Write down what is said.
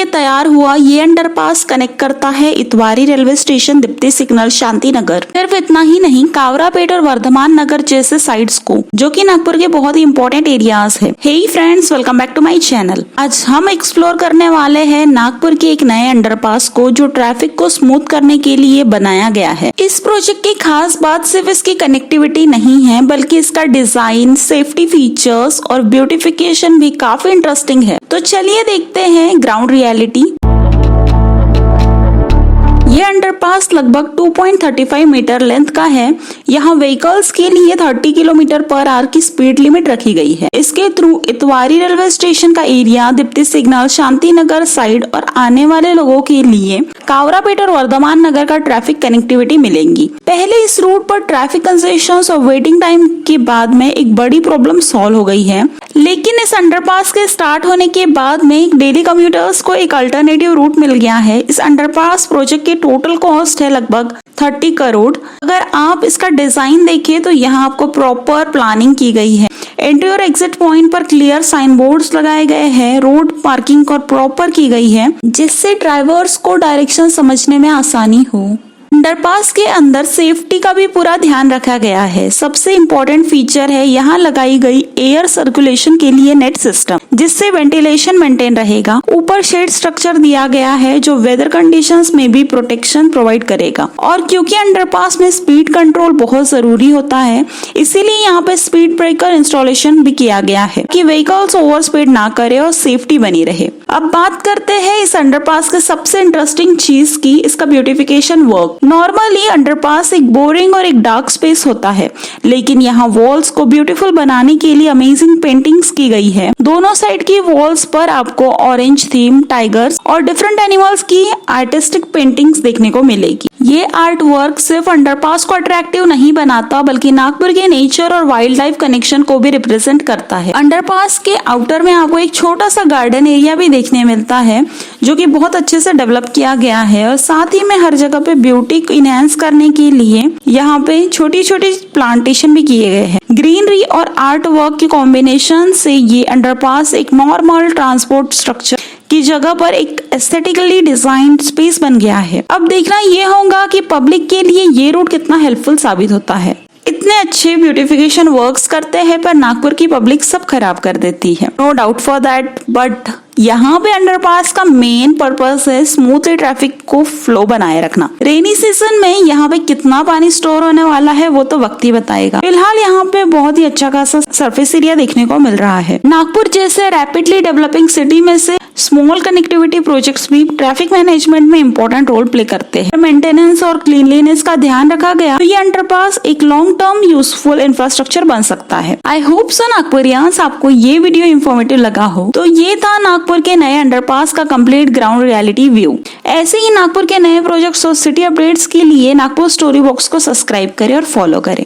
तैयार हुआ ये अंडरपास कनेक्ट करता है Itwari railway station, Deepti signal, Shanti Nagar. सिर्फ इतना ही नहीं, कावरापेट और वर्धमान नगर जैसे साइट्स को, जो कि नागपुर के बहुत ही इंपॉर्टेंट एरियाज है। Hey friends, welcome back to my channel. आज हम एक्सप्लोर करने वाले हैं नागपुर के एक नए अंडरपास को, जो ट्रैफिक को स्मूथ करने के लिए बनाया गया है। इस प्रोजेक्ट की खास बात सिर्फ इसकी कनेक्टिविटी नहीं है, बल्कि इसका डिजाइन, सेफ्टी फीचर्स और ब्यूटिफिकेशन भी काफी इंटरेस्टिंग है। तो चलिए देखते हैं ग्राउंड रियलिटी। ये अंडरपास लगभग 2.35 मीटर लेंथ का है। यहाँ व्हीकल्स के लिए 30 किलोमीटर पर आवर की स्पीड लिमिट रखी गई है। इसके थ्रू इतवारी रेलवे स्टेशन का एरिया, दीप्ति सिग्नल, शांति नगर साइड और आने वाले लोगों के लिए कावरापेट और वर्धमान नगर का ट्रैफिक कनेक्टिविटी मिलेंगी। पहले इस रूट पर ट्रैफिक कंजेशन और वेटिंग टाइम के बाद में एक बड़ी प्रॉब्लम सॉल्व हो गई है, लेकिन इस अंडरपास के स्टार्ट होने के बाद में डेली कम्यूटर्स को एक अल्टरनेटिव रूट मिल गया है। इस अंडरपास प्रोजेक्ट के टोटल कॉस्ट है लगभग 30 करोड़। अगर आप इसका डिजाइन देखें तो यहाँ आपको प्रॉपर प्लानिंग की गई है। एंट्री और एग्जिट पॉइंट पर क्लियर साइन बोर्ड्स लगाए गए हैं। रोड पार्किंग और प्रॉपर की गई है, जिससे ड्राइवर्स को डायरेक्शन समझने में आसानी हो। अंडरपास के अंदर सेफ्टी का भी पूरा ध्यान रखा गया है। सबसे इम्पोर्टेंट फीचर है यहाँ लगाई गई एयर सर्कुलेशन के लिए नेट सिस्टम, जिससे वेंटिलेशन मेंटेन रहेगा। ऊपर शेड स्ट्रक्चर दिया गया है, जो वेदर कंडीशंस में भी प्रोटेक्शन प्रोवाइड करेगा। और क्योंकि अंडरपास में स्पीड कंट्रोल बहुत जरूरी होता है, इसीलिए यहाँ पे स्पीड ब्रेकर इंस्टॉलेशन भी किया गया है कि व्हीकल्स ओवर स्पीड ना करे और सेफ्टी बनी रहे। अब बात करते हैं इस अंडरपास के सबसे इंटरेस्टिंग चीज की, इसका ब्यूटिफिकेशन वर्क। नॉर्मली अंडरपास एक बोरिंग और एक डार्क स्पेस होता है, लेकिन यहाँ वॉल्स को ब्यूटीफुल बनाने के लिए अमेजिंग पेंटिंग्स की गई है। दोनों साइड की वॉल्स पर आपको ऑरेंज थीम, टाइगर्स और डिफरेंट एनिमल्स की आर्टिस्टिक पेंटिंग्स देखने को मिलेगी। ये आर्ट वर्क सिर्फ अंडरपास को अट्रैक्टिव नहीं बनाता, बल्कि नागपुर के नेचर और वाइल्ड लाइफ कनेक्शन को भी रिप्रेजेंट करता है। अंडरपास के आउटर में आपको एक छोटा सा गार्डन एरिया भी देखने मिलता है, जो कि बहुत अच्छे से डेवलप किया गया है। और साथ ही में हर जगह पे ब्यूटी इनहेंस करने के लिए यहाँ पे छोटी छोटी प्लांटेशन भी किए गए हैं। ग्रीनरी और आर्ट वर्क के कॉम्बिनेशन से ये अंडरपास एक नॉर्मल ट्रांसपोर्ट स्ट्रक्चर की जगह पर एक एस्थेटिकली डिजाइन्ड स्पेस बन गया है। अब देखना ये होगा कि पब्लिक के लिए ये रूट कितना हेल्पफुल साबित होता है। इतने अच्छे ब्यूटिफिकेशन वर्क्स करते हैं, पर नागपुर की पब्लिक सब खराब कर देती है। No doubt for that, but यहाँ पे अंडरपास का मेन पर्पस है स्मूथली ट्रैफिक को फ्लो बनाए रखना। रेनी सीजन में यहाँ पे कितना पानी स्टोर होने वाला है वो तो वक्त ही बताएगा। फिलहाल यहाँ पे बहुत ही अच्छा खासा सरफेस एरिया देखने को मिल रहा है। नागपुर जैसे रैपिडली डेवलपिंग सिटी में से स्मॉल कनेक्टिविटी प्रोजेक्ट्स भी ट्रैफिक मैनेजमेंट में इंपॉर्टेंट रोल प्ले करते हैं। मेंटेनेंस और क्लीनलीनेस का ध्यान रखा गया तो ये अंडरपास एक लॉन्ग टर्म यूजफुल इंफ्रास्ट्रक्चर बन सकता है। आई होप सो नागपुरियंस आपको ये वीडियो इंफॉर्मेटिव लगा हो। तो ये था नागपुर के नए अंडरपास का कंप्लीट ग्राउंड रियलिटी व्यू। ऐसे ही नागपुर के नए प्रोजेक्ट्स और सिटी अपडेट्स के लिए नागपुर स्टोरी बॉक्स को सब्सक्राइब करें और फॉलो करें।